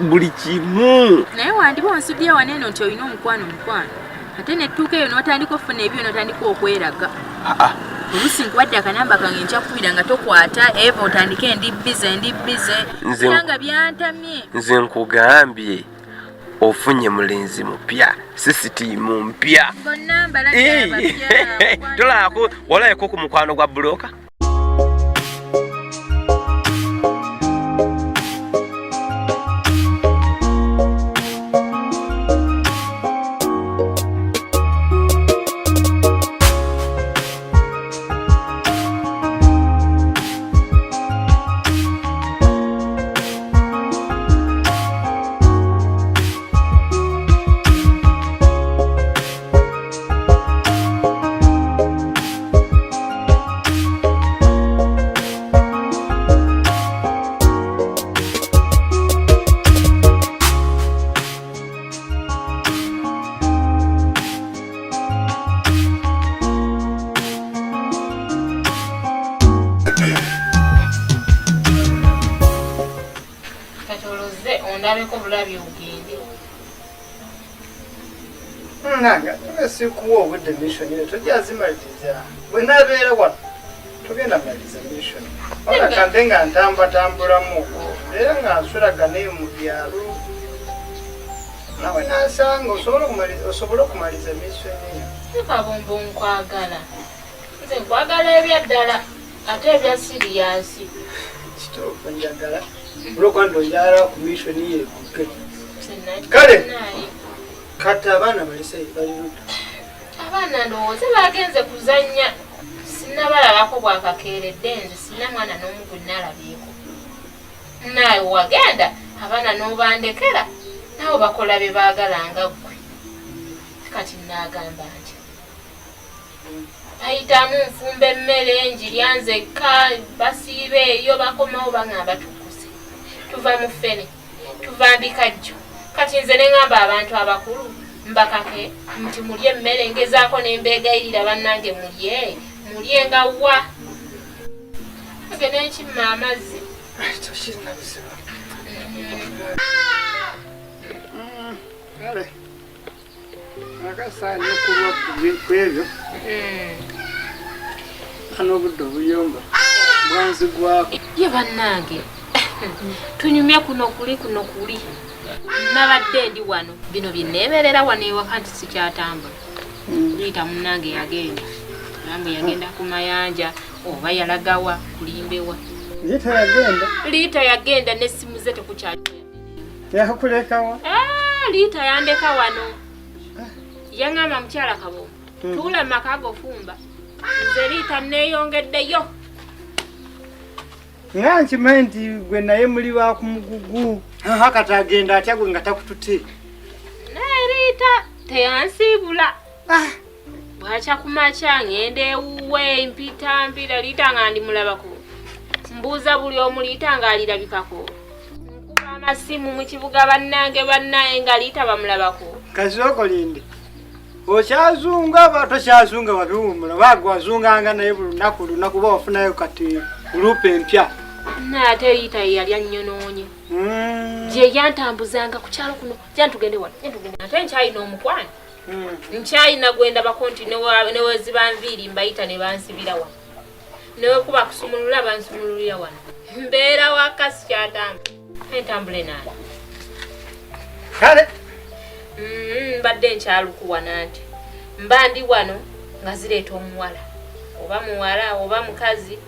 buli kimu. Naye wandiba onsudde wanene nti olina omukwano ate nettuuka eyo n'otandika ofuna ebyo n'otandika okweraga. Oluusi nkuwadde akanamba kange nkyakubira nga tokwata Eva otandike ndi bize nga byantamye. Nze nkugambye ofunye mulenzi mupya sisitiimu mpya. Bonna mbalabye abapya. Tolaako walaayeko ku mukwano gwa buloka. Sikuwa obudde mission yetu tojazimaliriza bwe nabeera wano tugenda maliriza mission wala kante nga ntambatambulamu era nga nsulagana eyo mu byalo nawe nasanga osobola okumaliza mission eyo. Kabombo nkwagala nze nkwagala ebyaddala ate ebya siriyasi kitoofu njagala olwokuba njala ku mission yeekuke kale kati abaana balise baliruta. Abaana ndowooza bagenze kuzannya sinnabalabako bwakakeeredde nze sina mwana n'omu gwe nalabyeko. Naawe wagenda abaana n'obandekera naawe bakola bye baagala nga ggwe. Kati naagamba nti bayitamu nfumba emmere njirya nzekka basiiba eyo bakomawo baŋŋamba tukuze tuva mu ffene tuva mbikajjo. Kati nze ne ngamba abantu abakulu mbakake nti mulye emmere ngezaako n'embeegayirira bannange mulye nga wa agenda nkimma amazzi kale akasaanya okulwa ku ebyo n'obudde obuyomba bwanzigwako ye bannange tunyumye kuno kuli nabadde ndi wano bino binneeberera wano ewaka nti sikyatambula. Liita munnange yagenda namwe yagenda ku mayanja oba yalagawa kulimbewa. Liita yagenda n'essimu ze tekukyali yakulekawa. Liita yandeka wano yaŋŋamba mukyala Kabombo tuula mu maka gofumba nze Liita neeyongeddeyo. Nga nkimanyi nti gwe naye muli ba ku mugugu kati agenda atya gwe nga takututte. Naye Liita teyansiibula. Bwakya ku makya ngenda ewuwe mpita Liita nga ndimulabako mbuuza buli omu Liita ng'alirabikako nkuba amasimu mu kibuga bannange nga Liita bamulabako. Kasoko linde okyazunga aba tokyazunga wabiwumula bagwazunganga naye buli lunaku bawafunayo kati ulupe empya. Ate Liita yali annyonoonye gye yantambuzanga ku kyalo kuno jantugende wano ate nkyalina omukwano nkyalina gwenda bakonti neweziba nviiri mbayita ne bansibira wano newekuba kusumulula bansumululira wano mbeera waka sikyatambula entambule naani kale mbadde nkyalukuwana nti mba ndi wano nga zireeta omuwala oba muwala oba mukazi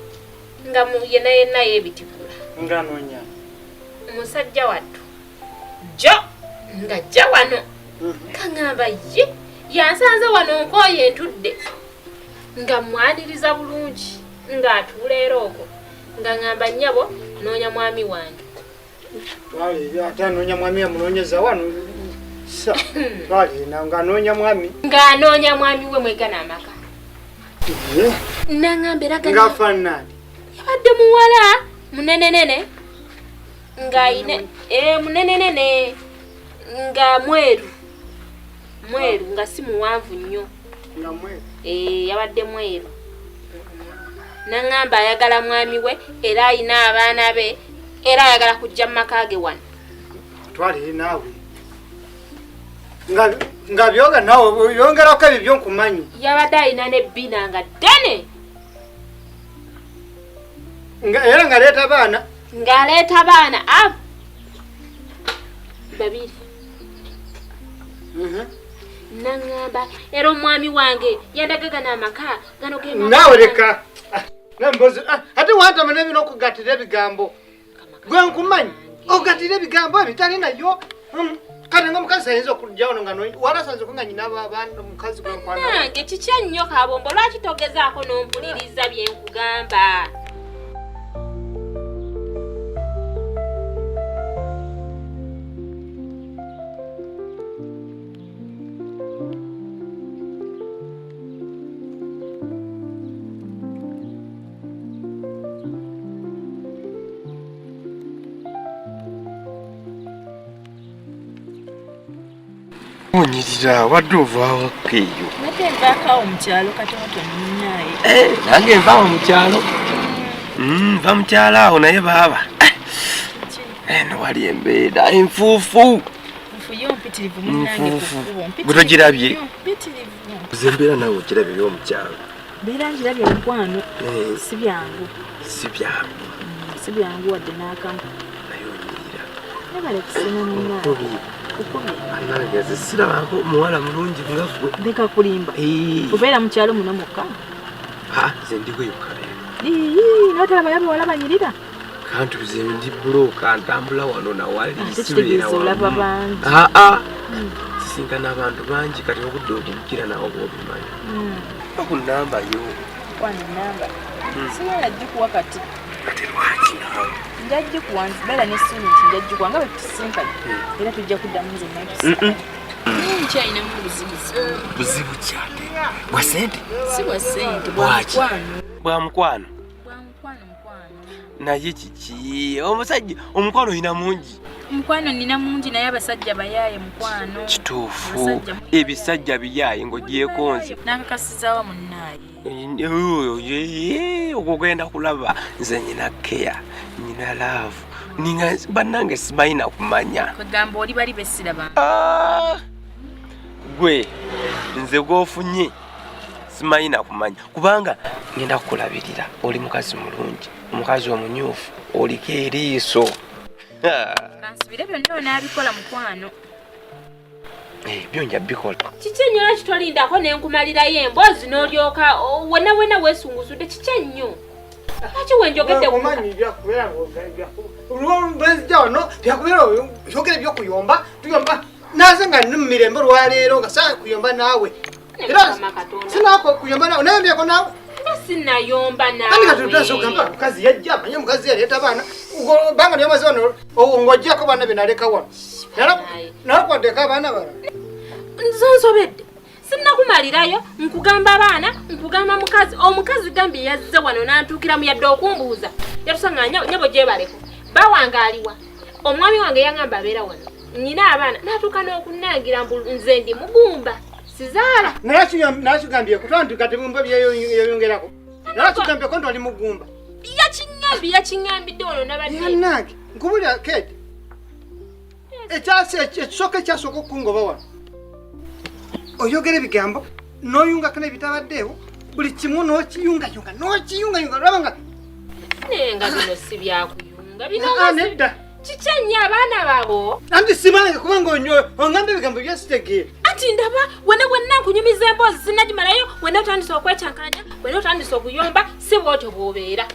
nga yenna yeebitikula nganonya musajja wattu jo ng'ajja wano kaŋŋamba ye yansanze wano nkooye entudde nga mwaniriza bulungi ng'atuula era okwo nga ŋŋamba nnyabo noonya mwami wange. Ate anoonya mwami yamunoonyeza wano ng'anoonya mwami we mwegana amaka naŋŋamba era ng'afaanana yabadde muwala munenenene ng'ayina munenenene nga mweru nga si muwanvu nnyo yabadde mweru. Naŋŋamba ayagala mwami we era ayina abaana be era ayagala kujja mu maka ge wano. nkutwalire naawe nga byoga naawe yongerako ebyo nkumanyi yabadde alina nebbina nga ddene era ng'aleeta baana ng'aleeta baana babiri naŋŋamba era omwami wange yandagaga n'amaka gano naawe leka nambozi ate wantama n'ebina okugattira ebigambo gwe nkumanyi ogattira ebigambo ebitali nayo kati ng'omukazi ayinza okujja wano nga walasanze ko nga nyina omukazi nange kiki ennyo kabombo lwaki togezaako n'ompuliriza bye nkugamba onyirira wadde ovaawako eyo nate nvaakaawo mu kyalo katonoto ninaye nange nvaawo mu kyalo nva mu kyalo awo naye baaba eno wali embeera enfuufu nfuyo mpitirivu munange kukubo gwe togirabye mpitirivu ze mbeera nawe okirabye eby'omu kyalo mbeera njirabye mukwano si byangu si byangu wadde n'akamu naye onyirira nebale kusema munange anange ze sirabako muwala mulungi nga gwe ndeka kulimba obeera mu kyalo muno mukka ze ndigweyo kabeera notalaba yabe wala banyirira kanti ze ndi bulooka ntambula wano nawali tekitegeeza olaba bangi sisinkana abantu bangi kati obudde obujjira nawo bwobimanyi okunamba yo wana namba siwala jjikuwa kati lwaki nawe njajjikuwa nzibeera n'essuubi nti njajjikuwa nga bwe tusinkanye era tujja kuddamu nze nkyayinamu buzibu kyate bwa sente si bwa sente bwa mukwano naye kiki omusajja omukwano olina mungi omukwano nina mungi naye abasajja bayaaye mukwano kituufu ebisajja biyaaye ng'ogyekonze n'akakasizaawa munnaaye okugenda kulaba nze nyina keya nyina laavu ninga bannange simayina kumanya kwegamba oli bali besiraba gwe nze gwofunye simayina kumanya kubanga ngenda kukulabirira oli mukazi mulungi omukazi omumyufu oliko eriiso kansubire byonna onaabikola mukwano byonja bikola kiki ennyo lwaki tolindako nenkumalirayo emboozi n'olyoka wena weesungusudde kiki ennyo lwaki wenjogedde bwenzija wano byakubeera yogera ebyokuyomba tuyomba naze nga ndi mu mirembe olwaleero nga saa kuyomba naawe era sinaako kuyomba naawe nayombyeko naawe sinayomba nawe mukazi yajja amanye omukazi yaleeta abaana banga nyomaze wano ng'ojjako baana be naleka wano nawe kwaddeko abaana bala nzonsobedde sinnakumalirayo nkugamba abaana nkugamba mukazi omukazi gambye yazze wano n'antuukiramu yadde okumbuuza yatusanga nyabo gyebaleko bawangaaliwa omwami wange yaŋŋamba abeera wano nyina abaana n'atuuka n'okunnangira mbu nze ndi mugumba sizaala nakigambye kutwa nti kati mumba byeyongerako nakigambye nti oli mugumba yakiŋŋambidde wano nabaddenange nkubulira kete ekisooka ekyasooka okungoba wano oyogera ebigambo n'oyungako n'ebitabaddeewo buli kimu n'okiyungayunga lwabanga nenga bino si byakuyunga nedda kiki ennyo abaana babo anti simange kubanga ongamba ebigambo byesitegeera ati ndaba wena bwenna nkunyumiza emboozi sinagimalayo wena otandisa okwekyankanya wena otandisa okuyomba si bwotyo bw'obeera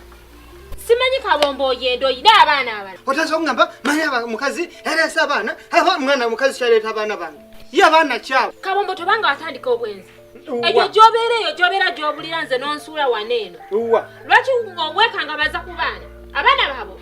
simanyi kabombo oyenda oyina abaana abala otandisa okungamba manyi mukazi yaleese abaana mwana mukazi kyaleeta abaana bange ye abaana kyabo kabombo tobanga watandika obwenzi ebyo gy'obeera eyo gy'obeera gy'obulira nze n'onsuula waneeno lwaki obwekangabaza ku abaana babo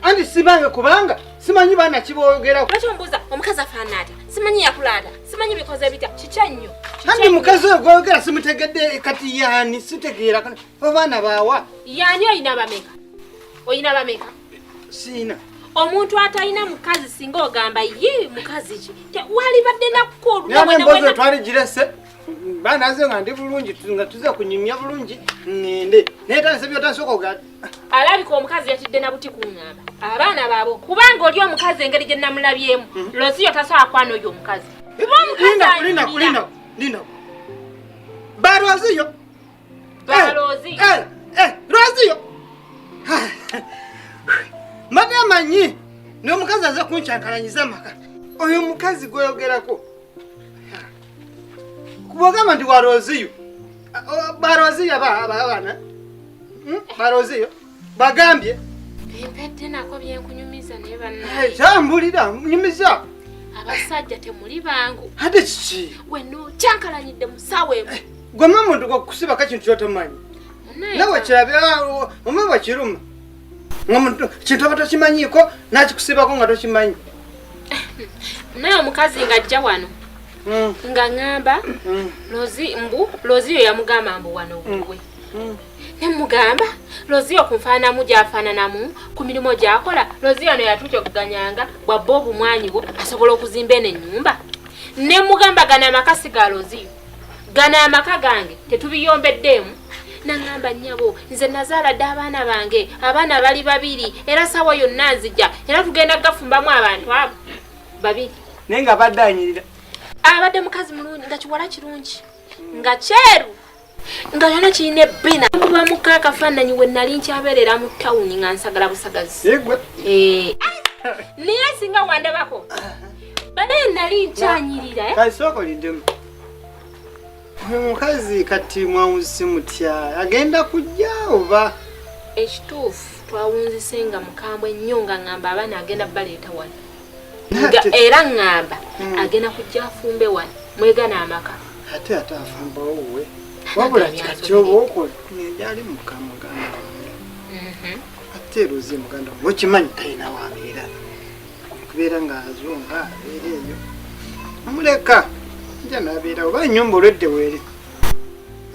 anti simange kubanga simanyi baana kiboogerako lwaki ombuuza omukazi afaana ata simanyi yakulaata simanyi bikoze bitya kiki ennyo anti mukazi oyo gwogera simutegedde kati yaani sitegeera abaana baawa yaani oyina bameka siina omuntu atalina mukazi singa ogamba ye mukazi ki walibadde nakkolnawe embozi twali girese bana ze nga ndi bulungi nga tuza kunyumya bulungi ngende netanse byotasooka ogati alabika omukazi yatidde na buti kuŋŋamba abaana baabo kubanga oli omukazi engeri gye namulabyemu Loziyo tasobola kwana oyo omukazi linda Baroziyo Loziyo madamanyi ni omukazi aza kunchankalanyiza amaka oyo omukazi gwoyogerako kubogamba ndi wa Loziyo Baroziyo abaana Baroziyo bagambye empete nako byenkunyumiza naye bannaye kyambulira nyumiza abasajja temuli bangu ate kiki weno kyankalanyidde musawe gwe muntu gwokusiba ka kintu kyotomanyi nawe kirabya omwe kiruma ngamuntu kintu abatokimanyiiko nakikusibako nga tokimanyi naye omukazi nga ajja wano nga ŋŋamba Loziyo yamugamba mbu wano bugwe nemugamba Loziyo kunfaananamu gy'afaananamu ku mirimu gy'akola Loziyo no yatuuka okuganyanga bwabba obumwanyi bwo asobola okuzimba eno ennyumba nemugamba gana amakasi ga Loziyo gana amaka gange tetubiyombeddemu naŋŋamba nnyabo nze nazaala dde abaana bange abaana bali 2 era sawa yonna nzija era tugenda gafumbamu abantu abo 2 naye nga badde anyirira abadde mukazi mulungi nga kiwala kirungi nga kyeru nga yona kirina ebbina kuba muka akafaananyi we nali nkyabeerera mu tawuni nga nsagala busagazi naye singa wandabako banaye nali nkyanyirira kasoko liddemu omukazi kati mwawunzise mutya agenda kujja oba ekituufu twawunzise nga mukambwe nnyo nga ŋŋamba abaana agenda baleeta wano era ŋŋamba agenda kujja afumbe wano mwegana amaka ate afambawo we wabula kati oba okola negyali mukamuganda ate Loziyo muganda okimanyi talina wabeera kubeera ng'azonga abeera eyo omuleka nja nabeera oba ennyumba olwedde weeri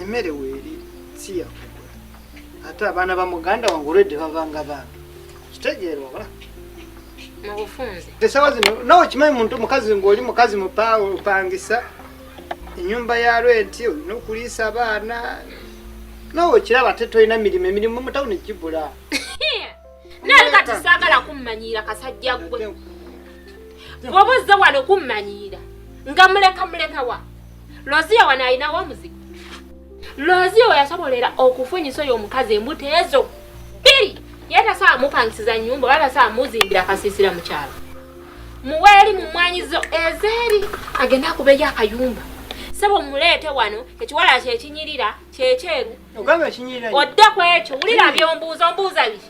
emmere weeri si yakugula ate abaana ba muganda wange olwedde babanga bantu kitegeera oba mubufunze tesawa zino nawe kimanyi muntu mukazi ng'oli mukazi mupangisa ennyumba ya rwenti olina okuliisa abaana nawe okiraba te tolina emirimu mu tawuni gibula naye kati saagala kummanyiira kasajja gwe bw'oba ozze wano kummanyiira nga muleka wa Loziyo wano alinawo omuzigo Loziyo yasobolera okufunyisa oyo omukazi embuto ezo 2 ye tasobola mupangisiza nnyumba oba tasobola muzimbira akasiisira mu kyalo muweeri mu mmwanyizo ezeeri agenda akubeeyo akayumba sebo muleete wano ekiwala kyekinyirira kyekyeru ogamba ekinyirira odde ku ekyo wulira byombuuza biki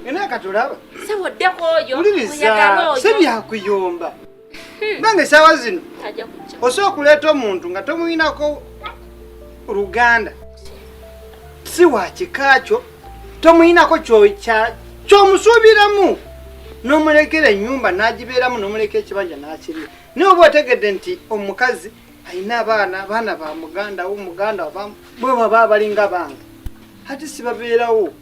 ena katulaba sebo odde ku oyo oyagala oyo sebyakuyomba bange esaawa zino osobola okuleeta omuntu nga tomuyinako Luganda si wa kikakyo tomuyinako kyomusuubiramu n'omulekera ennyumba n'agibeeramu n'omuleka ekibanja n'akirya naye oba otegedde nti omukazi alina abaana ba muganda bwe baba balinga bange ate sibabeerawo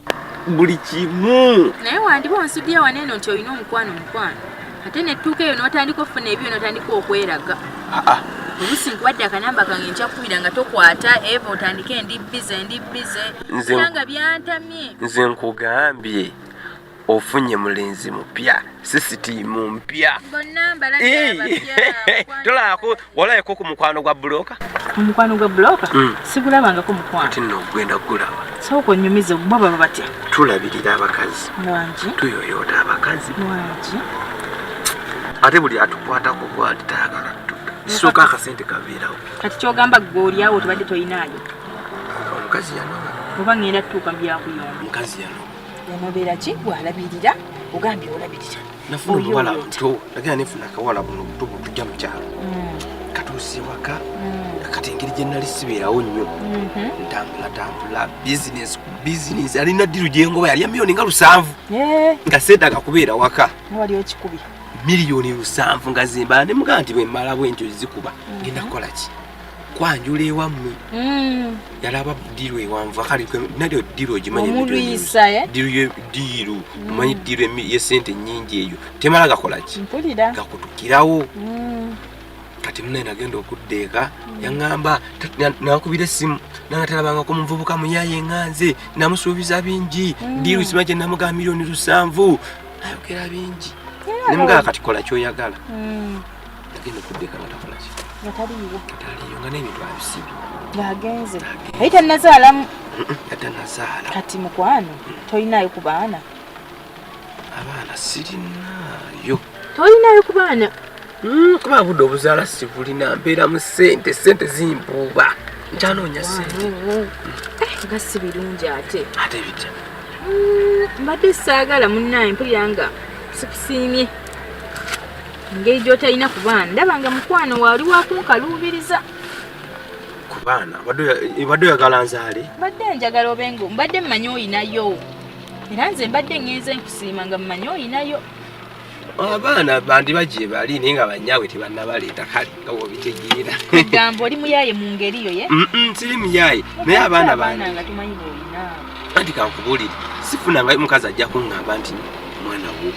buli kimu naye wandiba onsudde waneeno nti olina omukwano ate nettuuka eyo n'otandika okufuna ebyo n'otandika okweraga oluusi nkuwadde akanamba kange nkyakubira nga tokwata eva otandike ndi bize nga byantamye nze nkugambye ofunye mulenzi mupya sisitiimu mpya bonna mbalabya tolako walayeko ku mukwano gwa buloka omukwano gwa buloka sigulabangako mukwano ati nno ogenda gulaba sooka onnyumize bo baba batya tulabirira abakazi wangi tuyoyoota abakazi wangi ate buli atukwatako gwali tayagala tuta kisooka akasente kabeerawo kati kyogamba gweolyawo tobadde toyinaayo omukazi yanoba oba ngenda tutuuka byakuyomba omukazi yanoba yanobeera ki bwalabirira ogambye olabirira nafuna omuwala muto nagenda nefuna akawala buno buto bwetujja mu kyalo katuuse waka kati engeri gye nali sibeerawo nnyo ntambula bizinesi alina ddiru gyengoba yalya miliyoni nga 7 nga seetaga kubeera waka wali okikubye miliyoni 7 nga zimbala ne mugaa nti bwe mmala bwentyo zikuba ngenda kukola ki kwanjula ewammwe yalaba ddiru ewanva kale nalyo ddiru ogimanyi ddiru omanyi ddiru yesente nnyingi eyo temala gakola ki gakutukirawo kati munne nagenda okuddeeka yaŋŋamba nakubira essimu nangatalabanga ku muvubuka muyaye eŋŋanze namusuubiza bingi diiru sima gye namugaa miliyoni 7 ayogera bingi nemugaa kati kola kyoyagala nagenda okuddeeka nga takolaki ataliyo nga n'ebintu abisibi yagenze ayita nazaalamu yatanazaala kati mukwano toyinayo ku baana abaana sirinayo toyinayo ku baana kuba budde obuzaala sibulina mbeera mu sente zimbuuba nkyanoonya sente nga si birungi ate bitya mbadde saagala munnaye mpulira nga sikusiimye engeri gy'otalina ku baana ndaba nga mukwano waali wakunkaluubiriza ku baana badde oyagala nzaale mbadde njagala obengo mbadde mmanyi oyinayo era nze mbadde ngenze nkusiima nga mmanyi oyinayo abaana bandi baje bali naye nga banyaawe tebannabaleeta kale nga wobitegeera egamba oli muyaye mu ngeri yo ye siri muyaye naye abaana nga tumanyi boolina anti kankubuulire sifunanga mukazi ajja kuŋŋamba nti mwana wo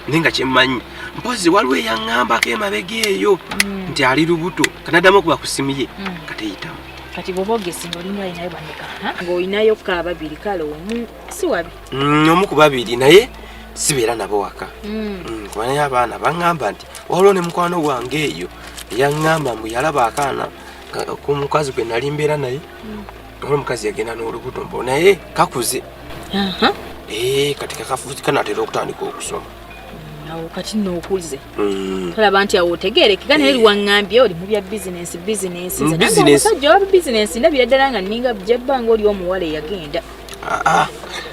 naye nga kyemmanyi mpozi waliwo eyaŋŋambako emabega eyo nti ali lubuto kanaddamu okuba ku simu ye kateyitamu kati bwoba ogesinga olina alinayo bandeka ng'olinayo ka babiri kale omu si wabi omu ku babiri naye sibeera nabo waka kubanaye abaana baŋŋamba nti waliwo ne mukwano gwange eyo eyaŋŋamba mbu yalaba akaana ku mukazi gwe nali mbeera naye olwo omukazi yagenda n'olubuto mbo naye kakuze kati kakafuuzi kanatera okutandika okusoma awo kati nookuze tolaba nti awo otegeerekeka naye liwaŋŋambye oli mu bya bizinensi omusajja owa bizinensi ndabira ddala nga nninga bjebbanga oli omuwala eyagenda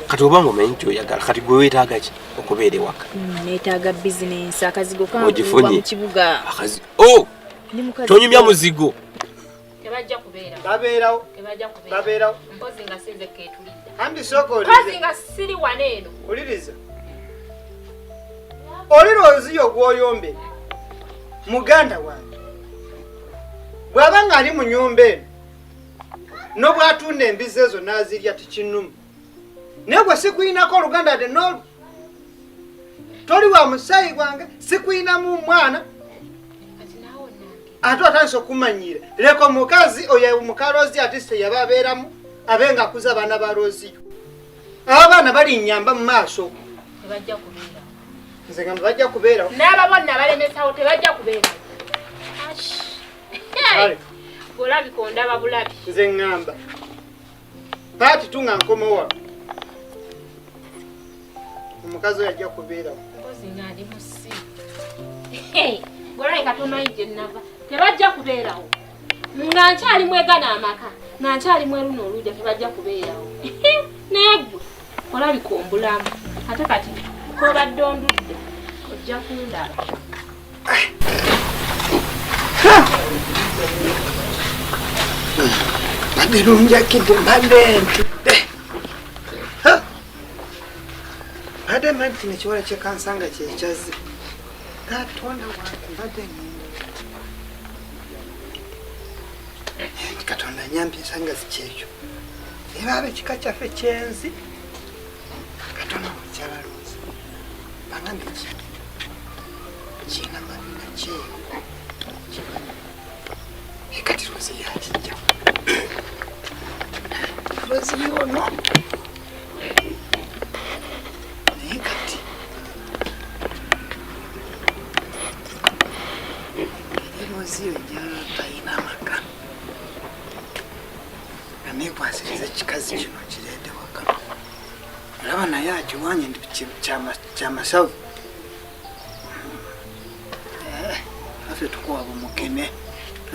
kati obanga omanyi nti oyagala kati gwe weetaaga ki okubeera ewaka neetaaga bizinensi akazigo kankuba mu kibuga tonyumya muzigo tebajja kubeera babeerawo mpozi nga sinze keetulidda andi soko mpozi nga siri wano eno uliriza oli lwoziyo gwoyombe muganda wange bw'aba nga ali mu nyumba eno n'obwatunda embizi ezo n'azirya tikinnuma naye gwe sikuyinako oluganda de n'olwo toli wa musayi gwange sikuyinamu omwana ate otandise okumanyira leka omukazi oyo omukalozi ate teyaba abeeramu abe nga akuza abaana ba loziyo abo abaana balinnyamba mu maaso tebajja kubeera nze nga bajja kubeerawo n'aba bonna balemesawo tebajja kubeera bulabika ondaba bulabi nze ŋŋamba paati tunga nkomowa omukazi oyo ajja kubeerawo mpozi nga ndi musi bulabika tomanyi gye nnava tebajja kubeerawo nga nkyalimu egana amaka nga nkyalimu eruno olujja tebajja kubeerawo naye gwe olabika ombulamu ate kati kobadde ondudde ojja kundaba mbadde lunjakidde mbadde ntudde mbadde mmanyi kino ekiwala kyekansanga kyekyaze katonda wange mbadde nti katonda nyambye ensanga zikyekyo ebaaba ekika kyaffe kyenzi katonda wakyalaloza bagambe ki kiina mabina kyeyo ekati lwozi yakijja lwozi yono naye kati lwozi yo gyatayina amaka nga neekwasiriza ekikazi kino kireete waka olaba naye akiwanye ndi kyamasavu affe tukuwaba omukene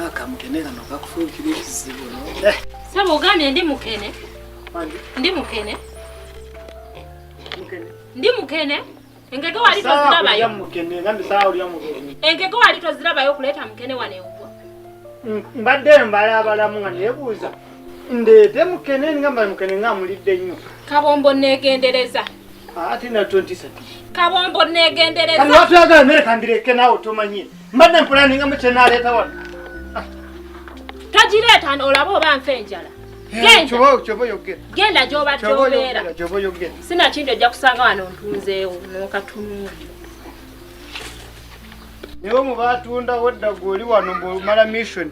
akamukene kano kakufuukira ekizibu saba ogambye ndi mukene ndi mukene engege wali tozirabayo engege wali tozirabayo okuleeta mukene waneugwa mbadde mbalabalamu nga neebuuza ndeete mukene ngamba mukene ngaamulidde nnyo kabombo neegendereza ate na 20 kabombo neegendereza watuyagala mmere kandireke naawe tomanyire mbadde mpulaninga mukyenaaleeta wano togireeta olaba oba nfe enjala genda gyoba gyobeera sinakindi ojja kusanga wano ntunzeewo n'okatunuuli nibo mu batunda wadda gwoli wano mbomala mission